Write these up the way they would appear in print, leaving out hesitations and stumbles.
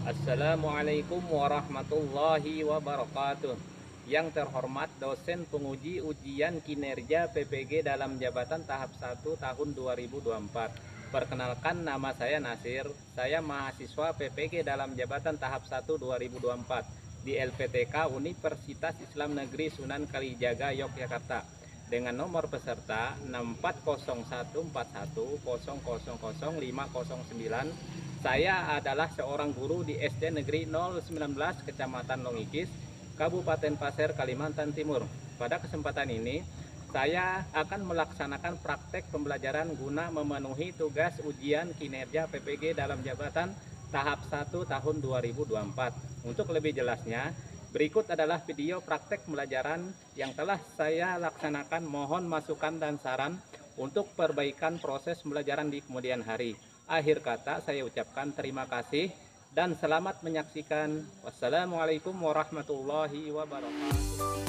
Assalamualaikum warahmatullahi wabarakatuh. Yang terhormat dosen penguji ujian kinerja PPG dalam jabatan tahap 1 tahun 2024. Perkenalkan, nama saya Nasir. Saya mahasiswa PPG dalam jabatan tahap 1 2024 di LPTK Universitas Islam Negeri Sunan Kalijaga, Yogyakarta, dengan nomor peserta 640141000509. Saya adalah seorang guru di SD Negeri 019 Kecamatan Longikis, Kabupaten Pasir, Kalimantan Timur. Pada kesempatan ini, saya akan melaksanakan praktek pembelajaran guna memenuhi tugas ujian kinerja PPG dalam jabatan tahap 1 tahun 2024. Untuk lebih jelasnya, berikut adalah video praktek pembelajaran yang telah saya laksanakan. Mohon masukan dan saran untuk perbaikan proses pembelajaran di kemudian hari. Akhir kata saya ucapkan terima kasih dan selamat menyaksikan. Wassalamualaikum warahmatullahi wabarakatuh.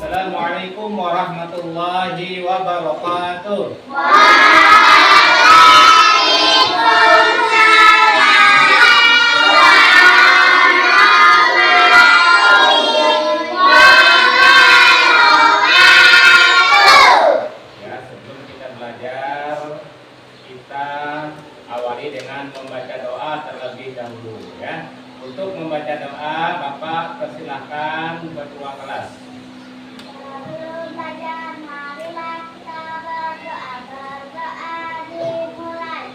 Assalamualaikum warahmatullahi wabarakatuh. Ya, sebelum kita belajar, kita awali dengan membaca doa terlebih dahulu ya. Untuk membaca doa, Bapak persilahkan ketua kelas. Marilah kita berdoa dimulai.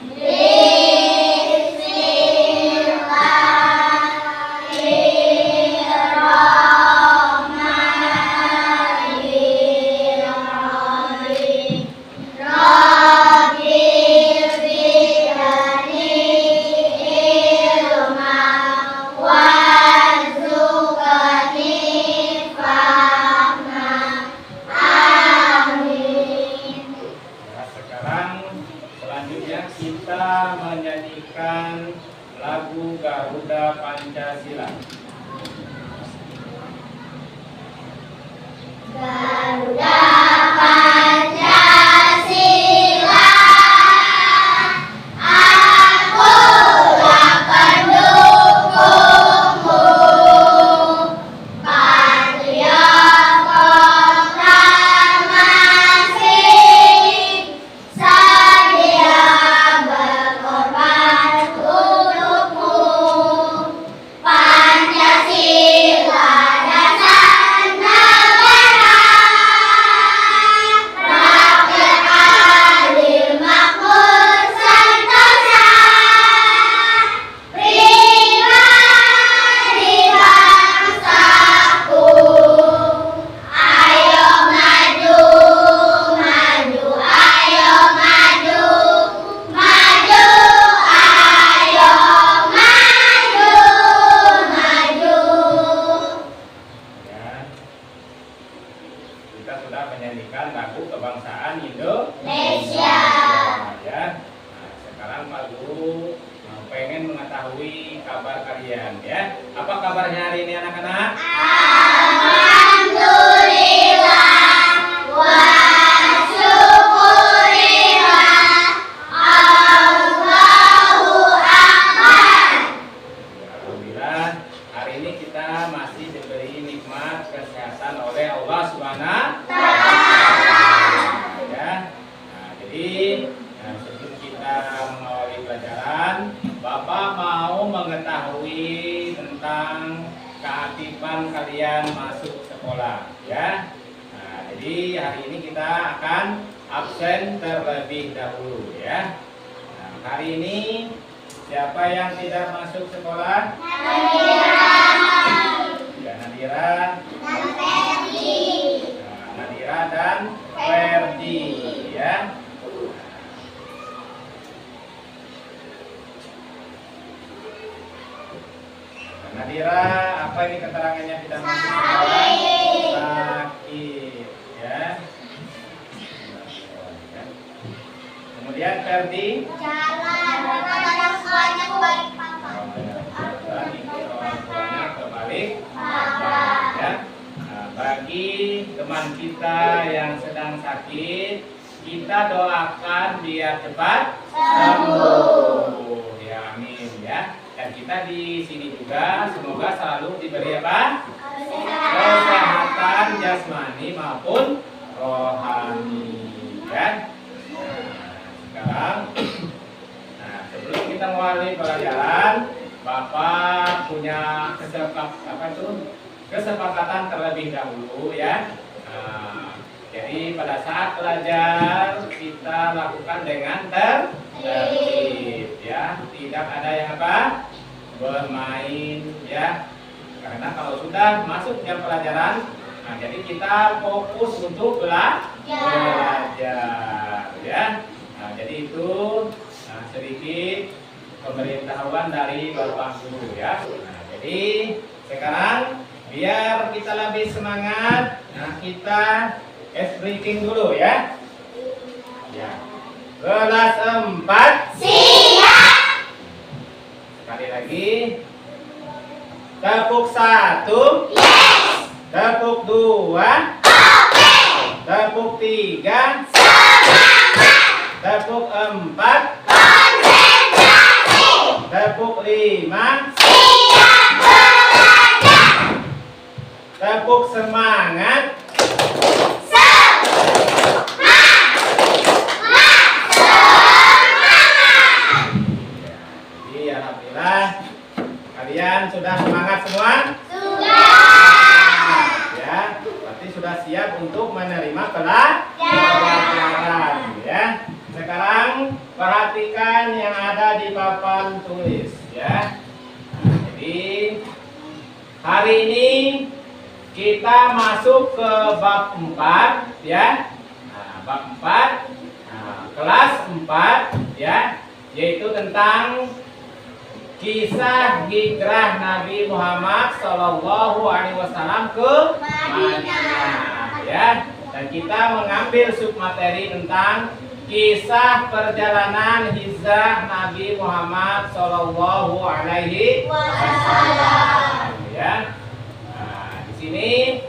Kita menyanyikan lagu Garuda Pancasila. Garuda Pancasila, akulah pendukungmu, patriot proklamasi, sedia berkorban untukmu. Pancasila dasar negara, rakyat adil makmur sentosa, pribadi bangsaku. Ayo maju, maju, ayo maju, maju, ayo maju, maju. Ya. Kita sudah menyanyikan lagu kebangsaan Indonesia. Ya. Nah, sekarang Pak Guru pengen mengetahui kabar kalian ya. Apa kabarnya hari ini anak-anak? Alhamdulillah wa syukurillah, Allahu Akbar. Alhamdulillah, hari ini kita masih diberi nikmat kesehatan oleh Allah Subhanahu ya. Nah, jadi sebelum kita mengawali pelajaran, Bapak mau mengetahui tentang keaktifan kalian masuk sekolah ya. Nah, jadi hari ini kita akan absen terlebih dahulu ya. Nah, hari ini siapa yang tidak masuk sekolah? Ya, Nadira, Nadira dan Ferdi ya. Nadira, apa ini keterangannya tidak masuk sekolah? Sakit, ya. Kemudian Ferdi, Jalan orang tuanya kebalik papan. orang tuanya kebalik ya. Nah, bagi teman kita yang sedang sakit, kita doakan biar cepat sembuh. Ya, amin ya. Dan kita di sini juga semoga selalu diberi apa? Kesehatan jasmani maupun rohani ya. Sekarang, nah sebelum kita mulai pelajaran, Bapak punya kesepakatan terlebih dahulu ya. Nah, jadi pada saat belajar kita lakukan dengan tertib ya, tidak ada yang apa bermain ya. Karena kalau sudah masuk jam pelajaran, nah jadi kita fokus untuk belajar ya. Nah, jadi itu sedikit pemberitahuan dari Bapak Guru ya. Nah, jadi sekarang biar kita lebih semangat, nah kita breaking dulu ya. Ya. Kelas 4 Siap. sekali lagi. Tepuk 1. Yes. Tepuk 2. Oke. Tepuk 3. Tepuk 4. Konsentrasi. Tepuk 5. Siap belajar. Tepuk semangat. Jadi alhamdulillah kalian sudah semangat semua? Sudah. Ya, berarti sudah siap untuk menerima pelajaran ya. Sekarang perhatikan yang ada di papan tulis ya. Nah, jadi hari ini kita masuk ke bab 4 ya. Nah, bab 4 kelas 4 ya, yaitu tentang kisah hijrah Nabi Muhammad SAW ke Madinah ya. Dan kita mengambil submateri tentang kisah perjalanan hijrah Nabi Muhammad SAW ya. Nah, di sini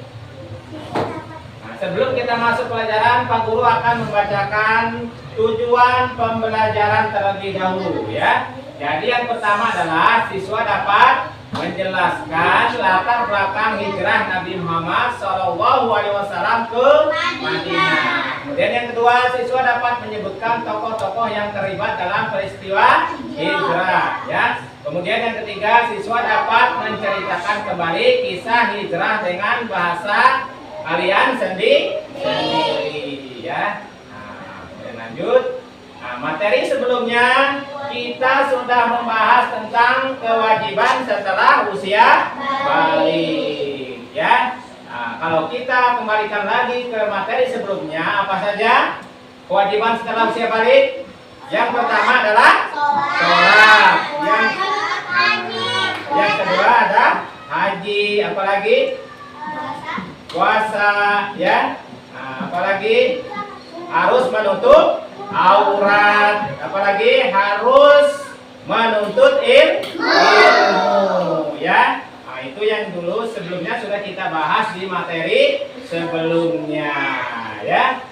sebelum kita masuk pelajaran, Pak Guru akan membacakan tujuan pembelajaran terlebih dahulu ya. Jadi yang pertama adalah siswa dapat menjelaskan latar belakang hijrah Nabi Muhammad SAW ke Madinah. Kemudian yang kedua, siswa dapat menyebutkan tokoh-tokoh yang terlibat dalam peristiwa hijrah ya. Kemudian yang ketiga, siswa dapat menceritakan kembali kisah hijrah dengan bahasa kalian sendiri ya. Nah, kemudian lanjut. Nah, materi sebelumnya kita sudah membahas tentang kewajiban setelah usia balik ya. Nah, kalau kita kembalikan lagi ke materi sebelumnya, apa saja kewajiban setelah usia balik? Yang pertama adalah sholat. Yang kedua ada haji. Apalagi? Puasa ya. Nah, apalagi? Harus menutup aurat. Apalagi? Harus menuntut ilmu ya. Nah, itu yang dulu sebelumnya sudah kita bahas di materi sebelumnya ya.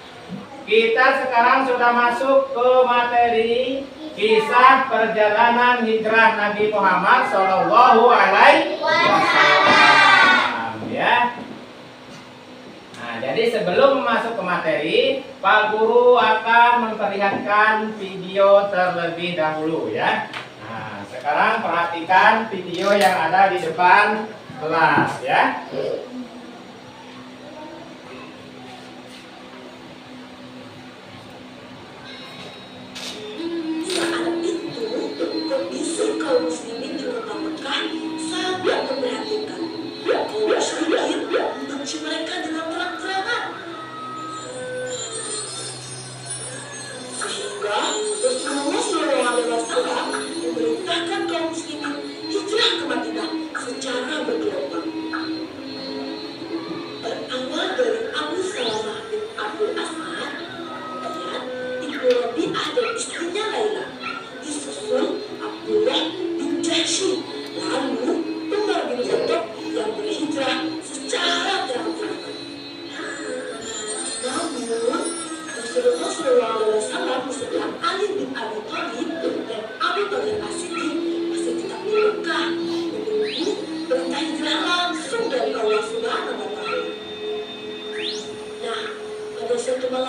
Kita sekarang sudah masuk ke materi kisah perjalanan hijrah Nabi Muhammad SAW ya. Nah, jadi sebelum masuk ke materi, Pak Guru akan memperlihatkan video terlebih dahulu ya. Nah, sekarang perhatikan video yang ada di depan kelas ya. Saat itu, kondisi kaum muslimin di kota Mekah sangat memprihatinkan. Kaum musyrikin membenci mereka dengan terang-terangan. Sehingga Rasulullah SAW memerintahkan kaum muslimin hijrah ke Madinah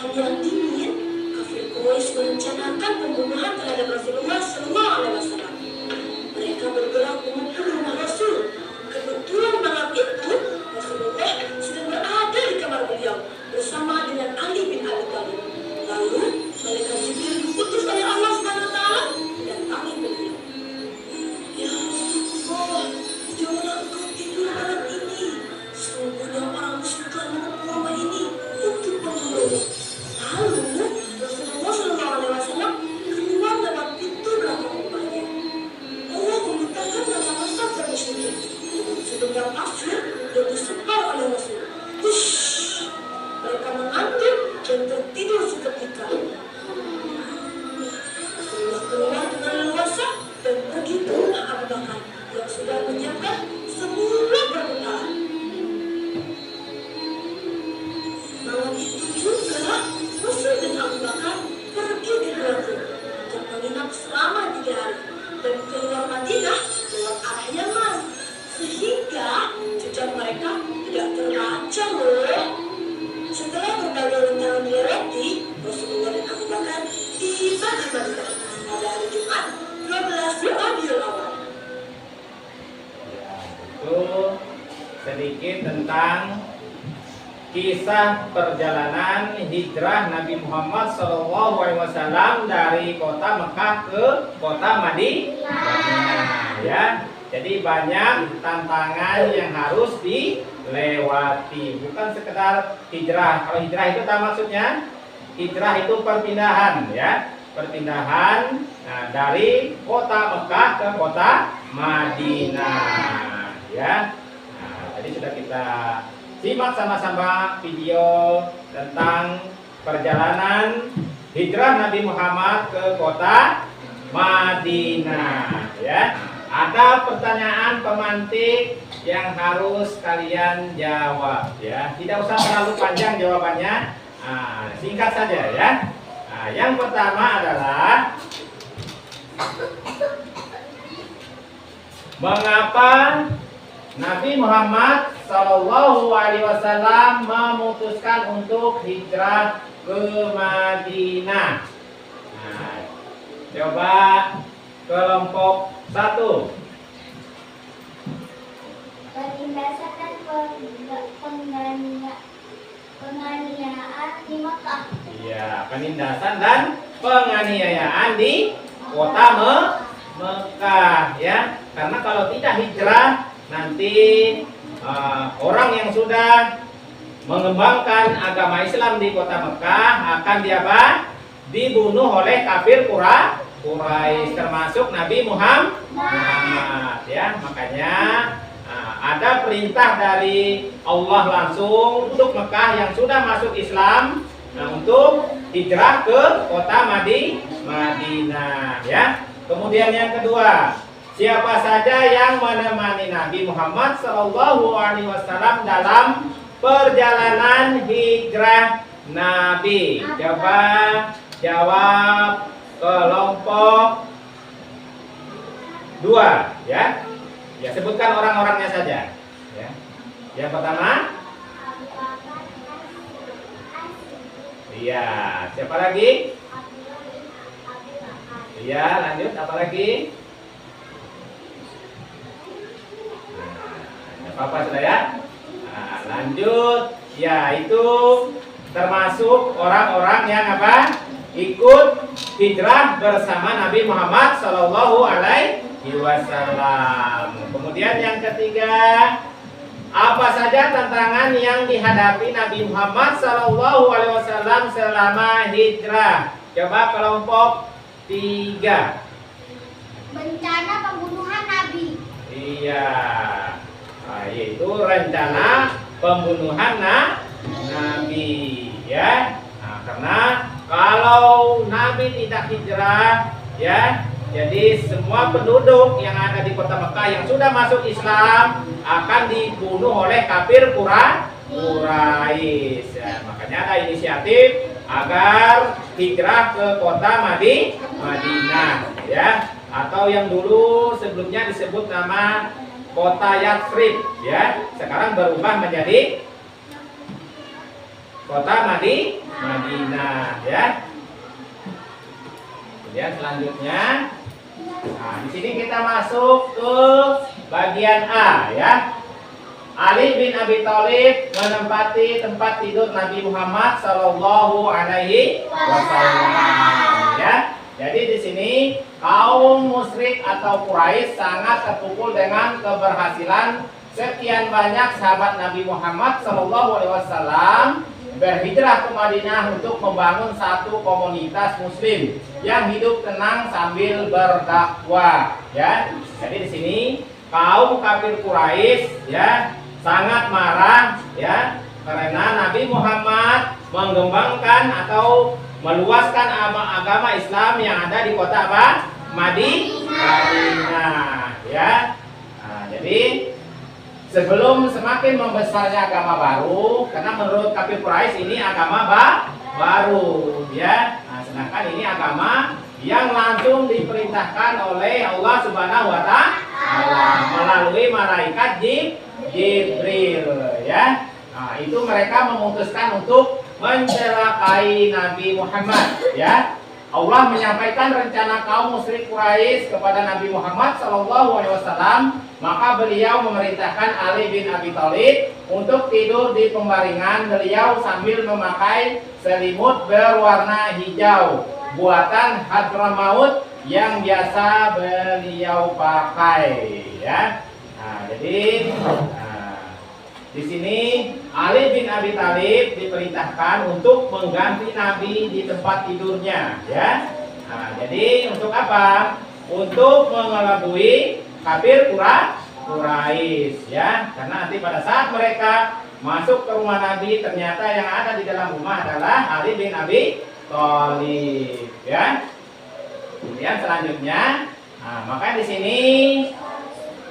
malam yang dingin, kafir Quraisy merencanakan pembunuhan terhadap Rasulullah SAW. Mereka bergerak menuju rumah Rasul. Kebetulan malam itu Rasulullah sedang berada di kamar beliau bersama dengan Ali bin Abi Thalib. Lalu malaikat Jibril diutus oleh Allah SWT mendatangi beliau. Ya Rasulullah, janganlah engkau tidur malam ini. Sesungguhnya orang musyrik telah menutup rumah ini untuk membunuh. Lalu Rasulullah SAW keluar lewat pintu belakang rumahnya. Allah memintakan mata-mata kaum musyrikin dengan segenggam kafir yang disebar oleh Rasul. Hush! Mereka mengantuk dan tertidur seketika. Rasulullah keluar dengan leluasa dan pergi ke rumah Abu Bakar yang sudah menyiapkan semua perbekalan. Malam itu juga Rasul dan Abu Bakar pergi ke Hiratul untuk menginap selama 3 hari dan keluar Madinah lewat arah Yaman, sehingga jejak mereka tidak terbaca loh. Setelah berbagai rencana dilewati, Rasulullah dan Abu Bakar tiba di Madinah pada hari Jumat 12 Rabiul Awal. Itu sedikit tentang kisah perjalanan hijrah Nabi Muhammad SAW dari kota Mekah ke kota Madinah. Ya, jadi banyak tantangan yang harus dilewati. Bukan sekedar hijrah. Kalau hijrah itu apa maksudnya? Hijrah itu perpindahan, ya, perpindahan dari kota Mekah ke kota Madinah. Ya, tadi sudah kita simak sama-sama video tentang perjalanan hijrah Nabi Muhammad ke kota Madinah. Ya, ada pertanyaan pemantik yang harus kalian jawab. Ya, tidak usah terlalu panjang jawabannya, singkat saja ya. Yang pertama adalah mengapa Nabi Muhammad SAW memutuskan untuk hijrah ke Madinah? Coba kelompok 1. Penindasan dan penganiayaan di Mekah. Iya, penindasan dan penganiayaan di kota Mekah, ya. Karena kalau tidak hijrah, nanti orang yang sudah mengembangkan agama Islam di kota Mekah akan dibunuh oleh kafir Quraisy, termasuk Nabi Muhammad, ya. Makanya ada perintah dari Allah langsung untuk Mekah yang sudah masuk Islam, untuk hijrah ke kota Madinah, ya. Kemudian yang kedua, siapa saja yang menemani Nabi Muhammad SAW dalam perjalanan hijrah Nabi? Coba jawab kelompok 2, ya. Ya, sebutkan orang-orangnya saja. Ya. Yang pertama, iya. Siapa lagi? Iya, lanjut. Apa lagi? Apa sudah ya? Lanjut. Ya, itu termasuk orang-orang yang ikut hijrah bersama Nabi Muhammad SAW. Kemudian yang ketiga, apa saja tantangan yang dihadapi Nabi Muhammad SAW selama hijrah? Coba kelompok 3. Bencana pembunuhan Nabi. Iya, yaitu rencana pembunuhan Nabi, ya. Karena kalau Nabi tidak hijrah, ya, jadi semua penduduk yang ada di kota Mekah yang sudah masuk Islam akan dibunuh oleh kafir Quraisy. Ya, makanya ada inisiatif agar hijrah ke kota Madinah, ya, atau yang dulu sebelumnya disebut nama kota Yatsrib, ya, sekarang berubah menjadi kota Madinah ya. Kemudian selanjutnya, nah di sini kita masuk ke bagian A ya. Ali bin Abi Thalib menempati tempat tidur Nabi Muhammad Sallallahu Alaihi Wasallam ya. Jadi di sini kaum musyrik atau Quraisy sangat terpukul dengan keberhasilan sekian banyak sahabat Nabi Muhammad Sallallahu Alaihi Wasallam berhijrah ke Madinah untuk membangun satu komunitas Muslim yang hidup tenang sambil berdakwah ya. Jadi di sini kaum kafir Quraisy ya sangat marah ya karena Nabi Muhammad mengembangkan atau meluaskan agama Islam yang ada di kota apa? Madinah ya. Nah, jadi sebelum semakin membesarnya agama baru, karena menurut kafir Quraisy ini agama baru ya. Nah, sedangkan ini agama yang langsung diperintahkan oleh Allah Subhanahu wa Ta'ala melalui malaikat Jibril ya. Nah, itu mereka memutuskan untuk mencelakai Nabi Muhammad ya. Allah menyampaikan rencana kaum musyrik Quraisy kepada Nabi Muhammad SAW, maka beliau memerintahkan Ali bin Abi Thalib untuk tidur di pembaringan beliau sambil memakai selimut berwarna hijau buatan Hadramaut yang biasa beliau pakai ya. Nah, jadi di sini Ali bin Abi Thalib diperintahkan untuk mengganti Nabi di tempat tidurnya ya. Nah, jadi untuk apa? Untuk mengelabui kafir Quraisy ya. Karena nanti pada saat mereka masuk ke rumah Nabi ternyata yang ada di dalam rumah adalah Ali bin Abi Thalib ya. Kemudian selanjutnya, nah, maka di sini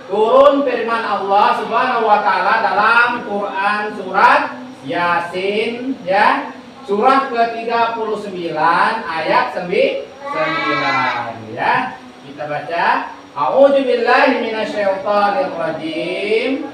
turun firman Allah Subhanahu wa Ta'ala dalam Quran surat Yasin ya, surah ke-39 ayat 9 ya. Kita baca, A'udzubillahi minasyaitonir rajim.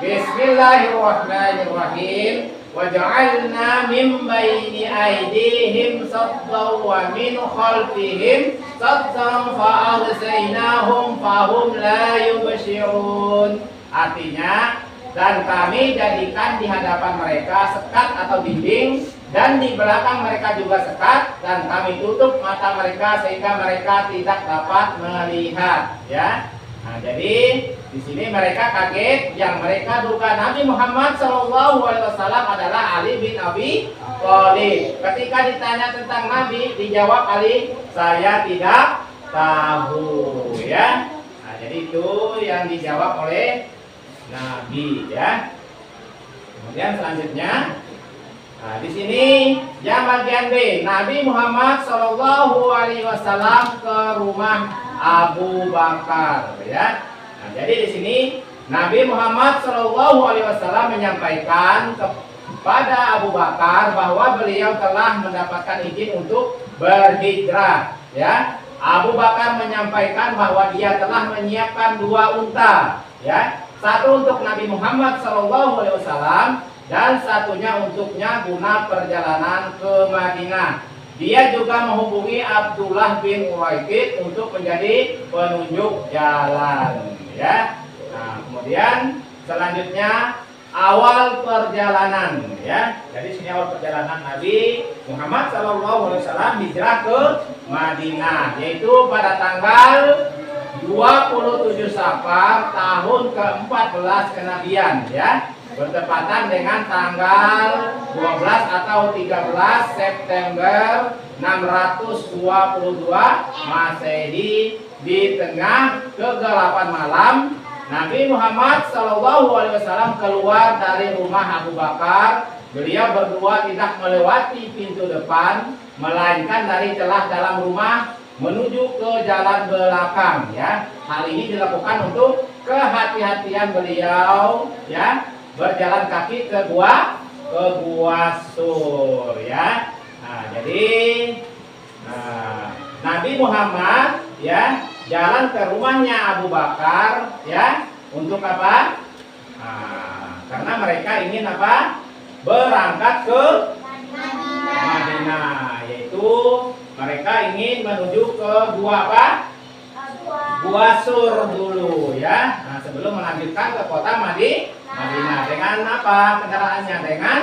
Bismillahirrahmanirrahim. Waja'alna min baini aydihim saddan wa min khalfihim saddan fa'aghsaynahum fahum la yubsirun. Artinya, dan kami jadikan di hadapan mereka sekat atau dinding, dan di belakang mereka juga sekat, dan kami tutup mata mereka sehingga mereka tidak dapat melihat ya. Nah, jadi di sini mereka kaget, yang mereka duga Nabi Muhammad SAW adalah Ali bin Abi Thalib. Ketika ditanya tentang Nabi, dijawab Ali, saya tidak tahu ya. Nah, jadi itu yang dijawab oleh Nabi ya. Kemudian selanjutnya, nah di sini yang bagian B, Nabi Muhammad SAW ke rumah Abu Bakar ya. Nah, jadi di sini Nabi Muhammad SAW menyampaikan kepada Abu Bakar bahwa beliau telah mendapatkan izin untuk berhijrah ya. Abu Bakar menyampaikan bahwa dia telah menyiapkan 2 unta ya. Satu untuk Nabi Muhammad SAW dan satunya untuknya guna perjalanan ke Madinah. Dia juga menghubungi Abdullah bin Uraikid untuk menjadi penunjuk jalan ya. Nah, kemudian selanjutnya awal perjalanan ya. Jadi sini awal perjalanan Nabi Muhammad SAW hijrah ke Madinah, yaitu pada tanggal 27 Safar tahun ke-14 kenabian ya, bertepatan dengan tanggal 12 atau 13 September 622 Masehi. Di tengah kegelapan malam, Nabi Muhammad SAW keluar dari rumah Abu Bakar. Beliau berdua tidak melewati pintu depan, melainkan dari celah dalam rumah menuju ke jalan belakang ya. Hal ini dilakukan untuk kehati-hatian beliau ya, berjalan kaki ke gua Sur ya. Nah, jadi Nabi Muhammad ya jalan ke rumahnya Abu Bakar ya, untuk apa? Nah, karena mereka ingin apa? Berangkat ke Madinah, yaitu mereka ingin menuju ke gua apa? Gua Sur dulu ya. Nah, sebelum melanjutkan ke kota Madinah dengan apa kendaraannya? Dengan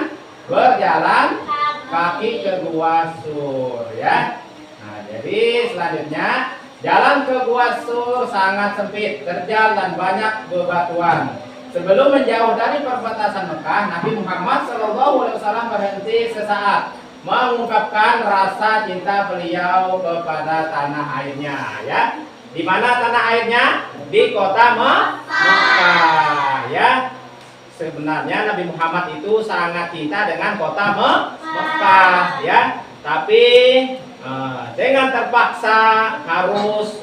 berjalan kaki ke Gua Sur ya. Nah, jadi selanjutnya jalan ke Gua Sur sangat sempit, terjal dan banyak bebatuan. Sebelum menjauh dari perbatasan Mekah, Nabi Muhammad SAW berhenti sesaat mengungkapkan rasa cinta beliau kepada tanah airnya ya. Di mana tanah airnya? Di kota Mekah ya. Sebenarnya Nabi Muhammad itu sangat cinta dengan kota Mekah ya. Tapi dengan terpaksa harus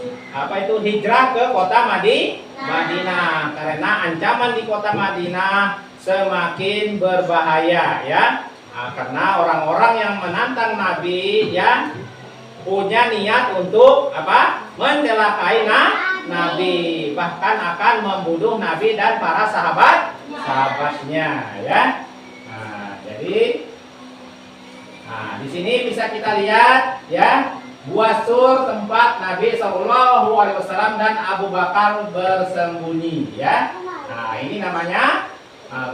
hijrah ke kota Madinah karena ancaman di kota Madinah semakin berbahaya ya. Karena orang-orang yang menantang Nabi ya punya niat untuk mencelakai Nabi, bahkan akan membunuh Nabi dan para sahabatnya ya. Jadi di sini bisa kita lihat ya, Gua Sur tempat Nabi SAW dan Abu Bakar bersembunyi ya. Nah, ini namanya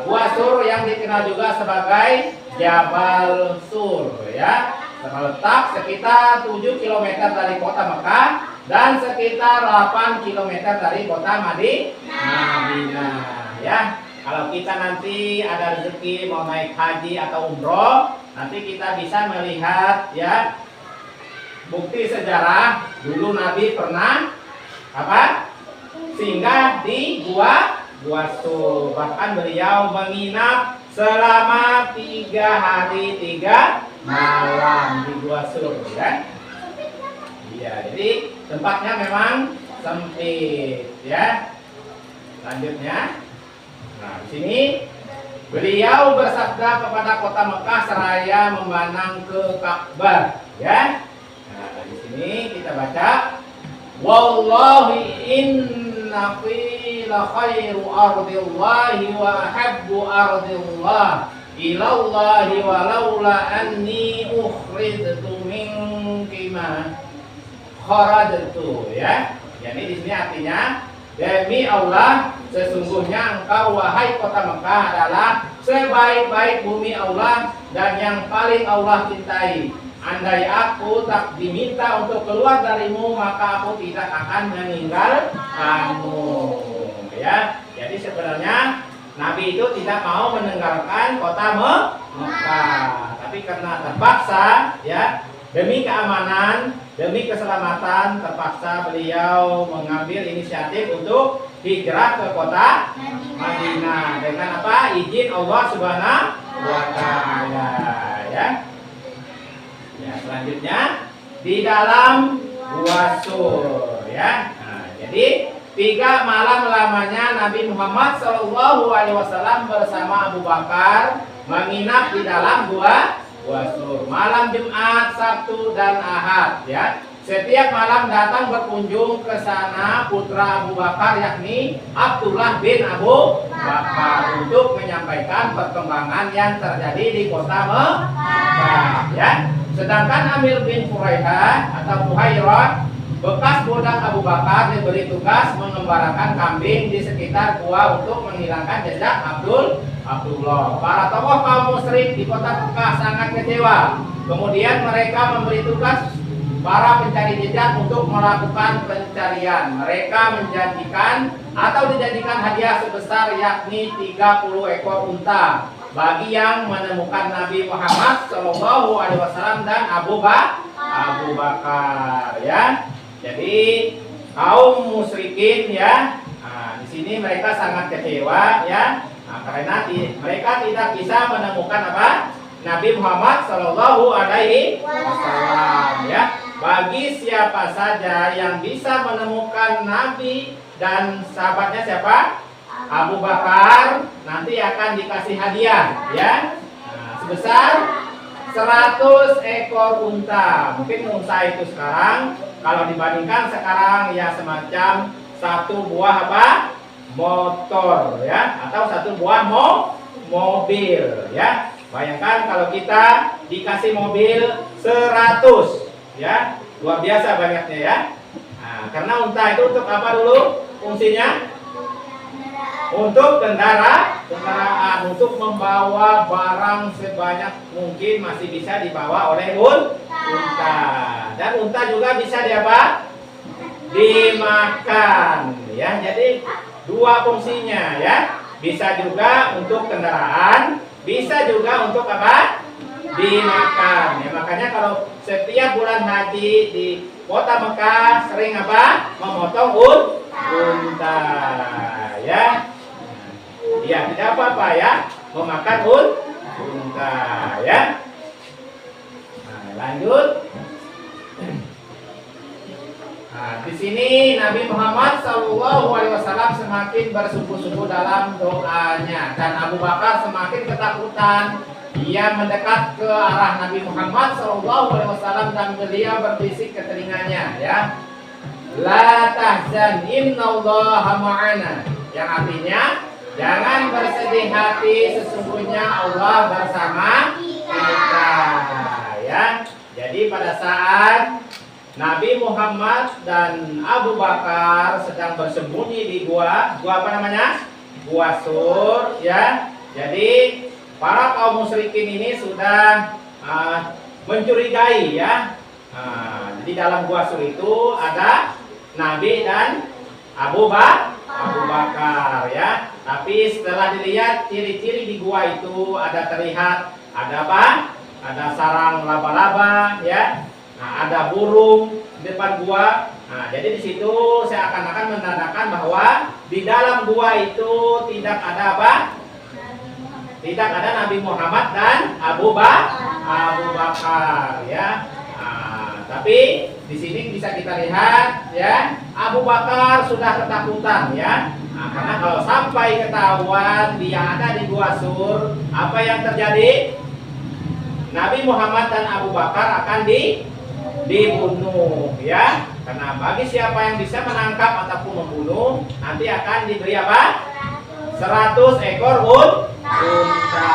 Gua Sur yang dikenal juga sebagai Jabal Sur ya. Terletak sekitar 7 km dari kota Mekah dan sekitar 8 km dari kota Madinah ya. Kalau kita nanti ada rezeki mau naik haji atau umroh, nanti kita bisa melihat ya bukti sejarah dulu Nabi pernah singgah di Gua Sur. Bahkan beliau menginap selama 3 hari 3 malam di Gua Sur ya. Iya, jadi tempatnya memang sempit ya. Selanjutnya, nah di sini beliau bersabda kepada kota Mekah seraya memandang ke Ka'bah ya. Nah, di sini kita baca wallahi inna qila khairu ardillahi wa habbu ardillah ilallahi walaula anni ukhrijtu min kima kharajtu ya. Jadi di sini artinya demi Allah sesungguhnya engkau wahai kota Mekah adalah sebaik-baik bumi Allah dan yang paling Allah cintai. Andai aku tak diminta untuk keluar darimu maka aku tidak akan meninggalkanmu ya. Jadi sebenarnya Nabi itu tidak mau meninggalkan kota Mekah, tapi karena terpaksa ya, demi keamanan, demi keselamatan terpaksa beliau mengambil inisiatif untuk hijrah ke kota Madinah dengan izin Allah Subhanahu wa taala ya. Ya, selanjutnya di dalam Gua Sur ya. Nah, jadi 3 malam lamanya Nabi Muhammad SAW bersama Abu Bakar menginap di dalam Gua Sur. Malam Jumat, Sabtu dan Ahad ya. Setiap malam datang berkunjung ke sana putra Abu Bakar yakni Abdullah bin Abu Bakar untuk menyampaikan perkembangan yang terjadi di kota Mekah ya. Sedangkan Amir bin Furaihah atau Fuhairah bekas budak Abu Bakar diberi tugas mengembarakan kambing di sekitar gua untuk menghilangkan jejak Abdullah. Para tokoh kaum musyrik di kota Mekah sangat kecewa. Kemudian mereka memberi tugas para pencari jejak untuk melakukan pencarian. Mereka menjanjikan atau dijanjikan hadiah sebesar yakni 30 ekor unta bagi yang menemukan Nabi Muhammad SAW dan Abu Bakar ya. Jadi kaum musyrikin ya, di sini mereka sangat kecewa ya, karena mereka tidak bisa menemukan Nabi Muhammad SAW ya. Bagi siapa saja yang bisa menemukan Nabi dan sahabatnya siapa? Abu Bakar, nanti akan dikasih hadiah ya, sebesar 100 ekor unta. Mungkin unta itu sekarang kalau dibandingkan sekarang ya semacam satu buah motor ya, atau satu buah mobil ya. Bayangkan kalau kita dikasih mobil 100 ya. Luar biasa banyaknya ya. Nah, karena unta itu untuk apa dulu fungsinya? Untuk kendaraan, untuk membawa barang sebanyak mungkin masih bisa dibawa oleh unta. Dan unta juga bisa diapa? Dimakan ya. Jadi dua fungsinya ya. Bisa juga untuk kendaraan, bisa juga untuk apa? Dimakan. Ya, makanya kalau setiap bulan haji di Kota Mekah sering apa? Memotong unta ya. Ya, tidak apa-apa ya, memakan unta ya. Nah, lanjut. Nah, di sini Nabi Muhammad SAW semakin bersungguh-sungguh dalam doanya dan Abu Bakar semakin ketakutan. Ia mendekat ke arah Nabi Muhammad SAW dan beliau berbisik ke telinganya ya. La tahzan innallaha ma'ana. Yang artinya jangan bersedih hati, sesungguhnya Allah bersama kita ya. Jadi pada saat Nabi Muhammad dan Abu Bakar sedang bersembunyi di gua apa namanya? Gua Sur ya. Jadi para kaum musyrikin ini sudah mencurigai ya. Di dalam gua Sur itu ada Nabi dan Abu Bakar ya. Tapi setelah dilihat ciri-ciri di gua itu terlihat ada apa? Ada sarang laba-laba ya. Nah, ada burung di depan gua. Nah, jadi di situ saya akan menandakan bahwa di dalam gua itu tidak ada apa? Tidak ada Nabi Muhammad dan Abu Bakar ya. Nah, tapi di sini bisa kita lihat ya, Abu Bakar sudah ketakutan ya. Nah, karena kalau sampai ketahuan dia ada di Gua Sur, apa yang terjadi? Nabi Muhammad dan Abu Bakar akan dibunuh ya. Karena bagi siapa yang bisa menangkap ataupun membunuh, nanti akan diberi apa? 100 ekor unta.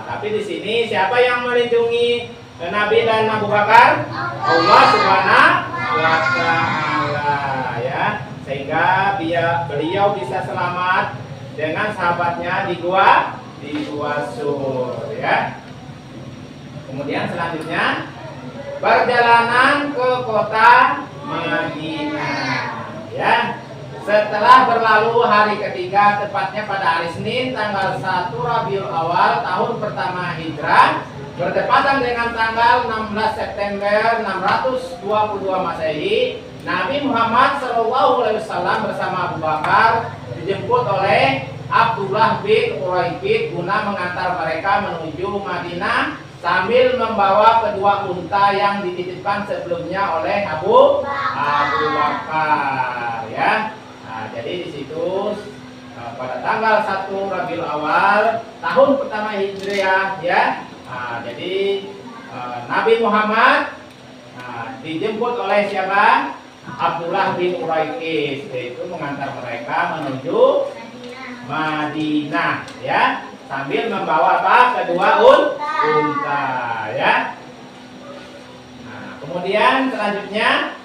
Tapi di sini siapa yang melindungi Nabi dan Abu Bakar? Allah Subhanahu wa Ta'ala ya. Sehingga beliau bisa selamat dengan sahabatnya di Gua Sur ya. Kemudian selanjutnya perjalanan ke kota Madinah ya. Setelah berlalu hari ketiga, tepatnya pada hari Senin tanggal 1 Rabiul Awal tahun pertama Hijrah, bertepatan dengan tanggal 16 September 622 Masehi, Nabi Muhammad SAW bersama Abu Bakar dijemput oleh Abdullah bin Uraikid guna mengantar mereka menuju Madinah sambil membawa kedua unta yang dititipkan sebelumnya oleh Abu Bakar ya. Nah, jadi di situ pada tanggal 1 Rabiul Awal tahun pertama Hijriah ya. Nah, jadi Nabi Muhammad dijemput oleh siapa? Abdullah bin Uraikid, yaitu mengantar mereka menuju Madinah ya, sambil membawa apa? Kedua unta ya. Nah, kemudian selanjutnya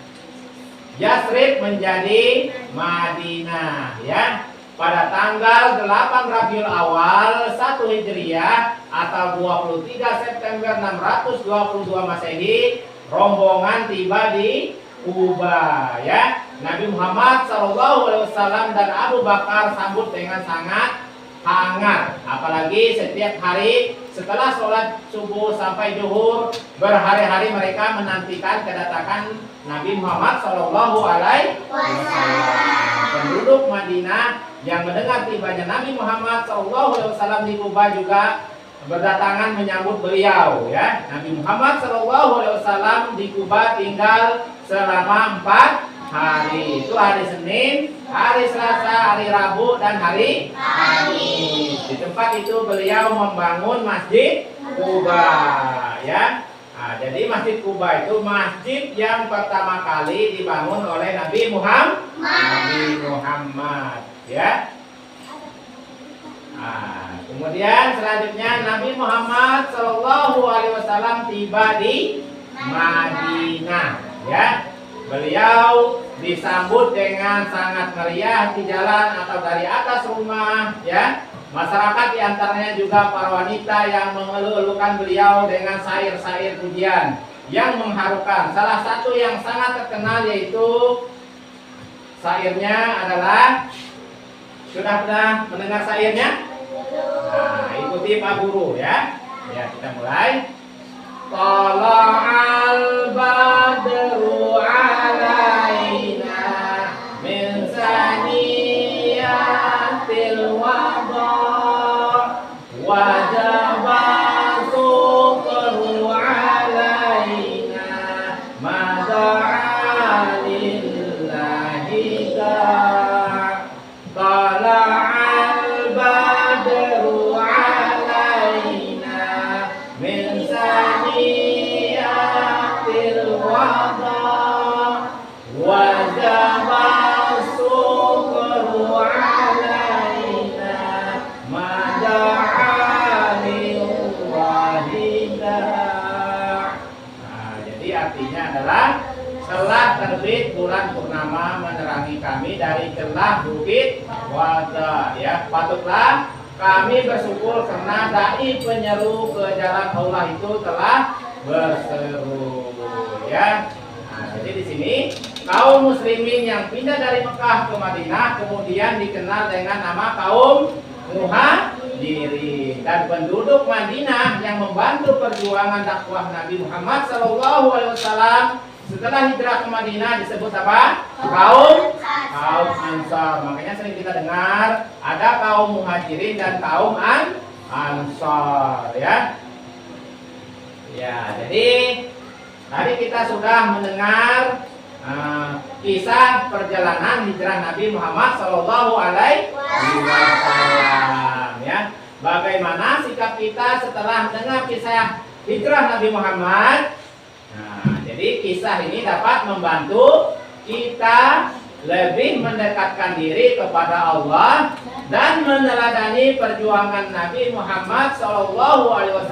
Yasrib menjadi Madinah ya. Pada tanggal 8 Rabiul Awal 1 Hijriah atau 23 September 622 Masehi, rombongan tiba di Kuba ya. Nabi Muhammad SAW dan Abu Bakar sambut dengan sangat hangat, apalagi setiap hari setelah sholat subuh sampai zuhur berhari-hari mereka menantikan kedatangan Nabi Muhammad SAW. Penduduk Madinah yang mendengar tibanya Nabi Muhammad SAW di Kuba juga berdatangan menyambut beliau ya. Nabi Muhammad SAW di Kuba tinggal selama 4 hari. Itu hari Senin, hari Selasa, hari Rabu, dan hari Kamis. Di tempat itu beliau membangun Masjid Kuba ya. Nah, jadi Masjid Kuba itu masjid yang pertama kali dibangun oleh Nabi Muhammad ya. Nah, kemudian selanjutnya Nabi Muhammad SAW tiba di Madinah, ya. Beliau disambut dengan sangat meriah di jalan atau dari atas rumah, ya. Masyarakat diantaranya juga para wanita yang mengeluh-elukan beliau dengan syair-syair pujian yang mengharukan. Salah satu yang sangat terkenal yaitu syairnya adalah, sudah pernah mendengar syairnya? Nah, ikuti Pak Guru ya. Ya, kita mulai. Tala'al badru alaina min saniyatil wada wajaba syukru alaina mada'a lillahi tala'al badru alaina min saniyatil wada wajaba syukru alaina mada'a lillahi. Nah, jadi artinya adalah setelah terbit bulan purnama menerangi kami dari celah bukit Wada, ya, patutlah kami bersyukur karena dai penyeru ke jalan Allah itu telah berseru, ya. Nah, jadi di sini kaum muslimin yang pindah dari Mekah ke Madinah kemudian dikenal dengan nama kaum Muhajirin, dan penduduk Madinah yang membantu perjuangan dakwah Nabi Muhammad SAW setelah hijrah ke Madinah disebut apa? Kaum Ansar. Makanya sering kita dengar ada kaum Muhajirin dan kaum Ansar, ya. Ya, jadi tadi kita sudah mendengar kisah perjalanan hijrah Nabi Muhammad SAW, ya. Bagaimana sikap kita setelah mendengar kisah hijrah Nabi Muhammad? Nah, jadi kisah ini dapat membantu kita lebih mendekatkan diri kepada Allah dan meneladani perjuangan Nabi Muhammad SAW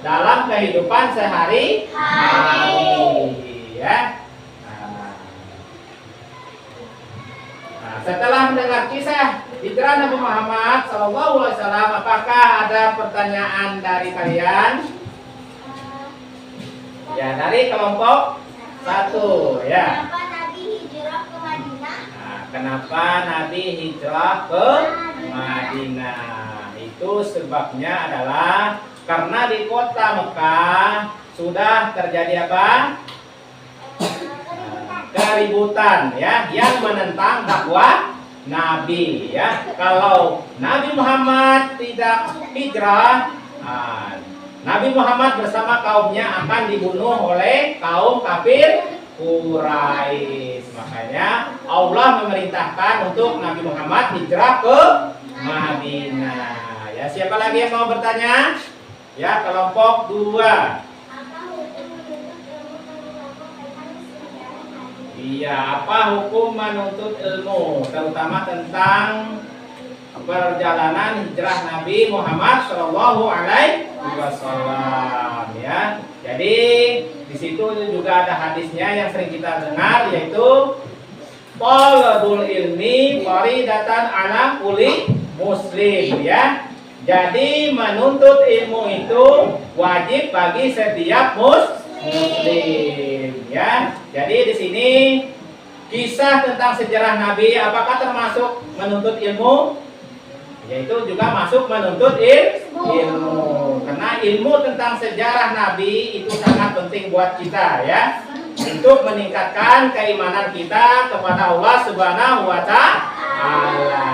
dalam kehidupan sehari-hari, ya. Nah, setelah mendengar kisah hijrah Nabi Muhammad SAW, apakah ada pertanyaan dari kalian? Ya, dari kelompok 1, ya. Kenapa Nabi hijrah ke Madinah? Nah, kenapa Nabi hijrah ke Madinah? Itu sebabnya adalah karena di kota Mekah sudah terjadi apa? Keributan, ya, yang menentang dakwah Nabi, ya. Kalau Nabi Muhammad tidak hijrah, Nabi Muhammad bersama kaumnya akan dibunuh oleh kaum kafir Quraisy. Makanya Allah memerintahkan untuk Nabi Muhammad hijrah ke Madinah. Ya, siapa lagi yang mau bertanya? Ya, kelompok 2. Iya, apa hukum menuntut ilmu, terutama tentang perjalanan hijrah Nabi Muhammad SAW, ya. Jadi di situ juga ada hadisnya yang sering kita dengar, yaitu talabul ilmi faridatan ala kulli muslim, ya. Jadi menuntut ilmu itu wajib bagi setiap muslim, ya. Jadi di sini kisah tentang sejarah Nabi apakah termasuk menuntut ilmu? Yaitu juga masuk menuntut ilmu. Karena ilmu tentang sejarah Nabi itu sangat penting buat kita, ya, untuk meningkatkan keimanan kita kepada Allah Subhanahu wa Ta'ala,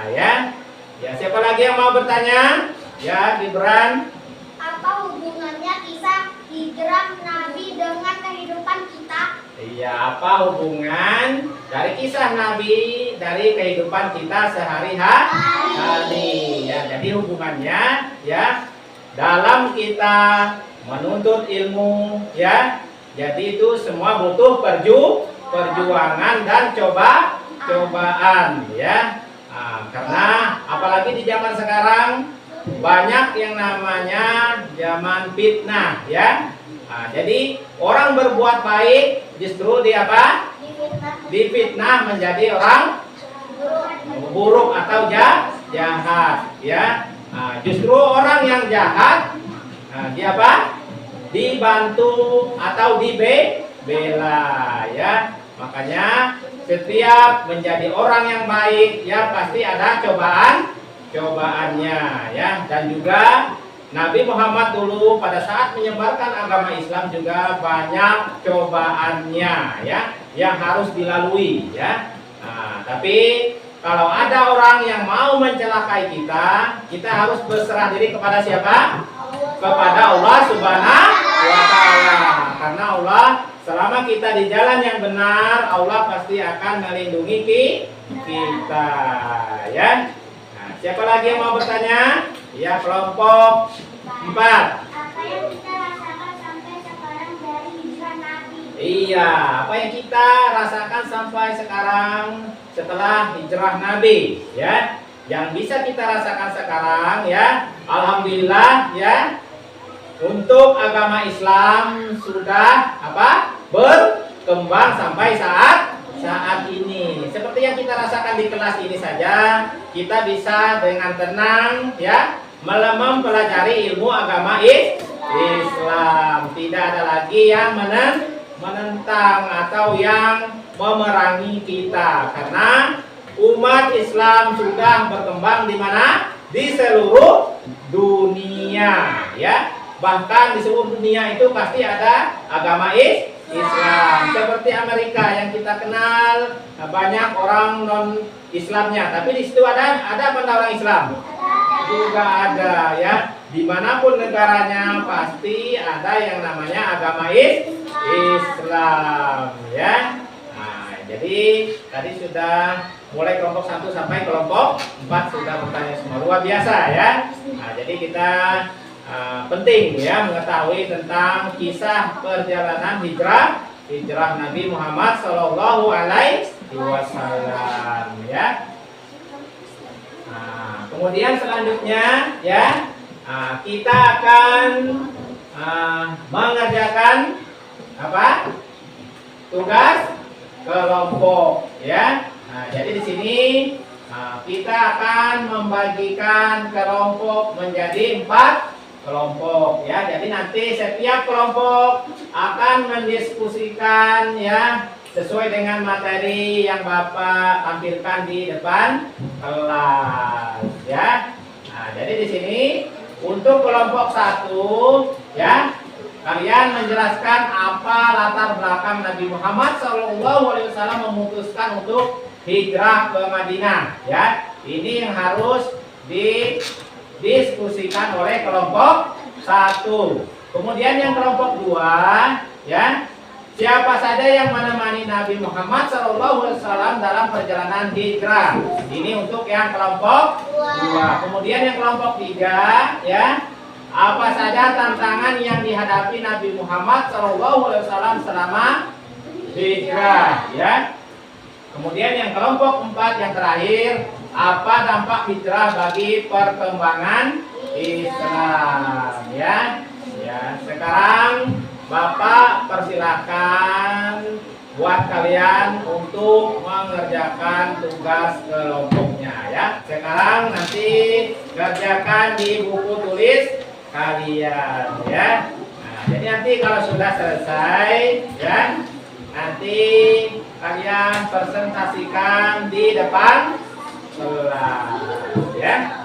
ya. Ya, siapa lagi yang mau bertanya? Ya, Gibran. Apa hubungannya kisah hijrah Nabi dengan kehidupan kita? Iya, apa hubungan dari kisah Nabi dari kehidupan kita sehari-hari? Ya, jadi hubungannya, ya, dalam kita menuntut ilmu, ya. Jadi itu semua butuh perjuangan dan cobaan, ya. Nah, karena apalagi di zaman sekarang banyak yang namanya zaman fitnah, ya. Nah, jadi orang berbuat baik justru di apa? Difitnah menjadi orang buruk atau jahat, ya. Nah, justru orang yang jahat, dia apa? Dibantu atau dibela, ya. Makanya setiap menjadi orang yang baik, ya pasti ada cobaannya, ya. Dan juga Nabi Muhammad dulu pada saat menyebarkan agama Islam juga banyak cobaannya, ya, yang harus dilalui, ya. Nah, tapi kalau ada orang yang mau mencelakai kita harus berserah diri kepada siapa? Kepada Allah Subhanahu wa Ta'ala. Karena Allah, selama kita di jalan yang benar, Allah pasti akan melindungi kita, ya. Nah, siapa lagi yang mau bertanya? Ya, kelompok 4. Apa yang kita rasakan sampai sekarang dari hijrah Nabi? Iya, apa yang kita rasakan sampai sekarang setelah hijrah Nabi, ya. Yang bisa kita rasakan sekarang, ya, alhamdulillah, ya, untuk agama Islam sudah apa? Berkembang sampai saat ini. Seperti yang kita rasakan di kelas ini saja, kita bisa dengan tenang, ya, mempelajari ilmu agama Islam. Tidak ada lagi yang menentang atau yang memerangi kita, karena umat Islam sudah berkembang di mana? Di seluruh dunia, ya. Bahkan di seluruh dunia itu pasti ada agama Islam. Seperti Amerika yang kita kenal, banyak orang non Islamnya, tapi di situ ada apa orang Islam? Juga ada, ya. Dimanapun negaranya pasti ada yang namanya agama Islam, ya. Nah, jadi tadi sudah mulai kelompok 1 sampai kelompok 4 sudah bertanya semua, luar biasa, ya. Nah, jadi kita penting, ya, mengetahui tentang kisah perjalanan hijrah Nabi Muhammad Shallallahu Alaihi Wasallam, ya. Nah, kemudian selanjutnya, ya, kita akan mengerjakan apa? Tugas kelompok, ya. Nah, jadi di sini kita akan membagikan kelompok menjadi 4 kelompok, ya. Jadi nanti setiap kelompok akan mendiskusikan, ya, sesuai dengan materi yang Bapak tampilkan di depan kelas, ya. Nah, jadi di sini untuk kelompok 1, ya, kalian menjelaskan apa latar belakang Nabi Muhammad SAW memutuskan untuk hijrah ke Madinah, ya. Ini yang harus didiskusikan oleh kelompok 1. Kemudian yang kelompok 2, ya, siapa saja yang menemani Nabi Muhammad SAW dalam perjalanan hijrah. Ini untuk yang kelompok 2. Kemudian yang kelompok 3, ya, apa saja tantangan yang dihadapi Nabi Muhammad SAW selama hijrah, ya. Kemudian yang kelompok 4 yang terakhir, apa dampak hijrah bagi perkembangan Islam, ya. Ya, sekarang Bapak persilahkan buat kalian untuk mengerjakan tugas kelompoknya, ya. Sekarang nanti kerjakan di buku tulis kalian, ya. Nah, jadi nanti kalau sudah selesai, ya, nanti kalian presentasikan di depan kelas, ya.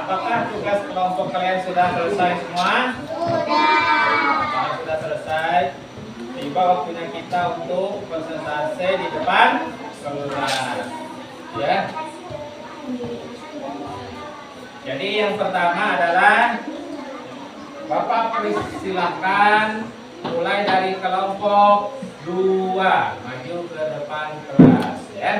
Apakah tugas kelompok kalian sudah selesai semua? Kalau sudah selesai, tiba waktunya kita untuk presentasi di depan kelas. Ya. Jadi yang pertama adalah Bapak persilahkan mulai dari kelompok 2 maju ke depan kelas ya.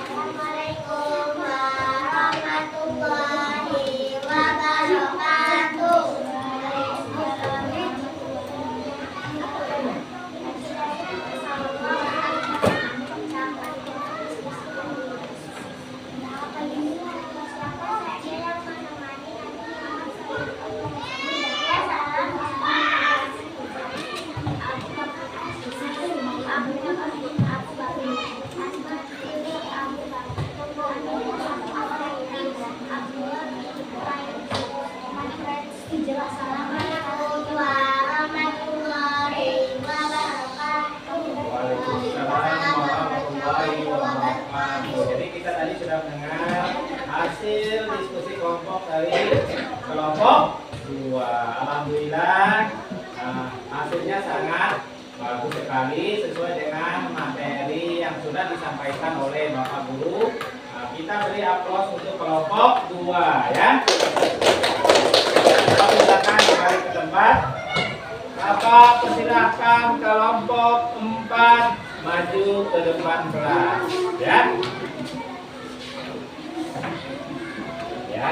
Assalamualaikum warahmatullahi wabarakatuh. Assalamualaikum warahmatullahi wabarakatuh. Waalaikumsalam warahmatullahi wabarakatuh. Jadi kita tadi sudah mendengar hasil diskusi kelompok dari kelompok 2. Alhamdulillah hasilnya sangat bagus sekali sesuai dengan materi yang sudah disampaikan oleh Bapak Guru. Kita beri aplaus untuk kelompok 2 ya. Bapak silakan kembali ke tempat. Bapak persilahkan kelompok 4 maju ke depan kelas ya. Ya.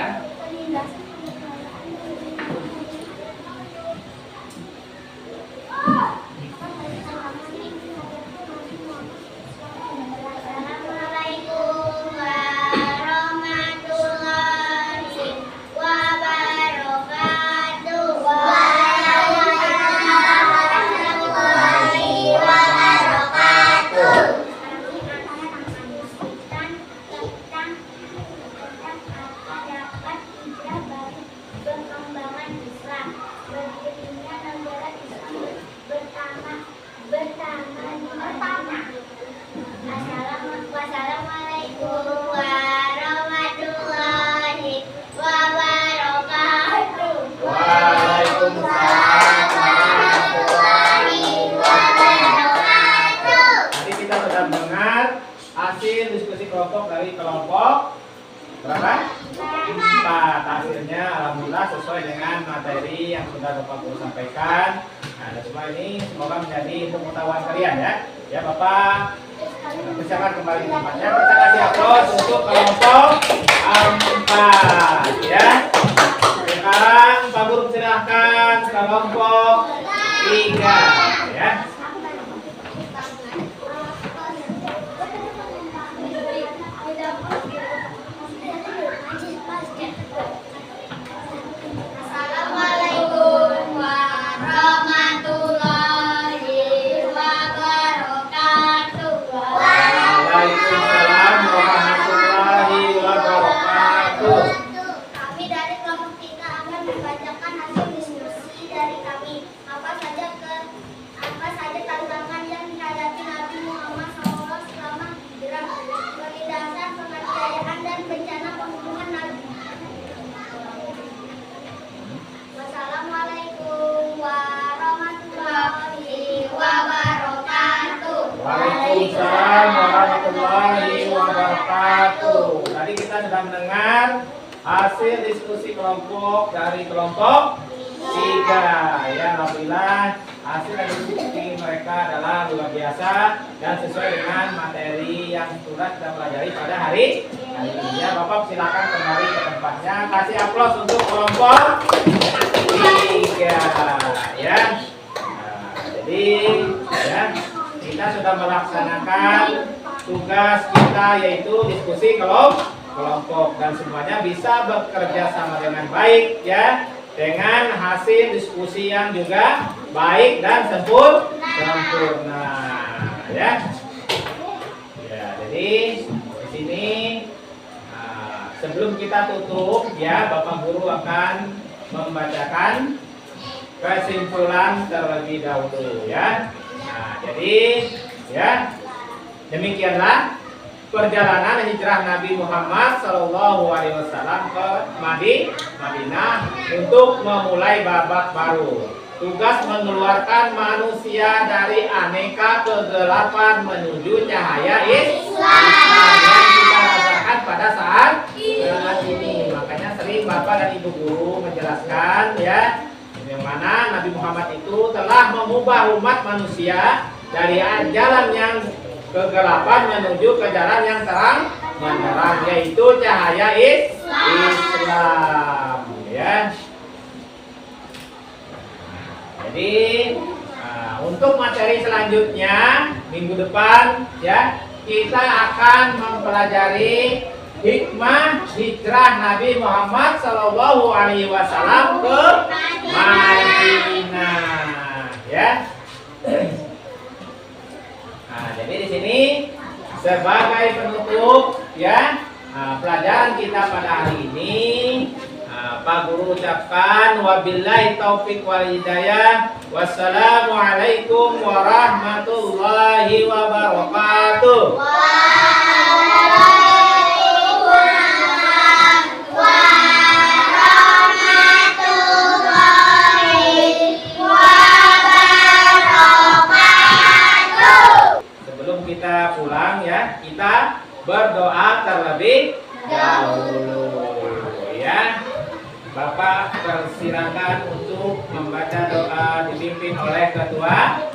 Assalamualaikum warahmatullahi wabarakatuh. Waalaikumsalam warahmatullahi wabarakatuh. Perkembangan Islam, berdirinya negara Islam pertama. Wassalamualaikum warahmatullahi wabarakatuh. Waalaikumsalam warahmatullahi wabarakatuh. Tadi kita sudah mendengar hasil diskusi kelompok dari kelompok berapa? 4. Hasilnya alhamdulillah sesuai dengan materi yang sudah Bapak Guru sampaikan. Nah, semua ini semoga menjadi pengetahuan kalian ya. Ya Bapak, silakan kembali ke tempatnya. Kita kasih aplaus untuk kelompok 4 ya. Sekarang Pak Guru silahkan kelompok 3 ya. Assalamualaikum warahmatullahi wabarakatuh. Waalaikumsalam warahmatullahi wabarakatuh. Kami dari kelompok 3 akan membacakan hasil diskusi dari kami. Apa saja tantangan yang dihadapi Nabi Muhammad SAW selama hijrah, penindasan, penganiayaan dan bencana pembunuhan Nabi. Wassalamualaikum warahmatullahi wabarakatuh. Waalaikumsalam warahmatullahi wabarakatuh. Tadi kita sudah mendengar hasil diskusi kelompok dari kelompok 3 ya. Alhamdulillah hasil dari diskusi mereka adalah luar biasa dan sesuai dengan materi yang sudah kita pelajari pada hari ini ya. Bapak silakan kembali ke tempatnya. Kasih aplaus untuk kelompok 3 ya. Nah, jadi ya kita sudah melaksanakan tugas kita yaitu diskusi kelompok dan semuanya bisa bekerja sama dengan baik ya, dengan hasil diskusi yang juga baik dan sempurna ya. Ya, jadi di sini sebelum kita tutup ya, Bapak Guru akan membacakan kesimpulan terlebih dahulu ya. Nah, jadi ya demikianlah perjalanan hijrah Nabi Muhammad SAW ke Madinah untuk memulai babak baru. Tugas mengeluarkan manusia dari aneka kegelapan menuju cahaya Islam yang kita rasakan pada saat ini. Makanya sering Bapak dan Ibu Guru menjelaskan ya, yang mana Nabi Muhammad itu telah mengubah umat manusia dari jalan yang kegelapan menuju ke jalan yang terang benderang, yaitu cahaya Islam ya. Jadi untuk materi selanjutnya minggu depan ya, kita akan mempelajari hikmah hijrah Nabi Muhammad SAW ke Madinah ya. Nah, jadi di sini sebagai penutup ya pelajaran kita pada hari ini, Pak Guru ucapkan wabillahi taufik wal hidayah. Wassalamualaikum warahmatullahi wabarakatuh. Sebelum kita pulang ya, kita berdoa terlebih dahulu ya. Bapak persilakan untuk membaca doa dipimpin oleh Ketua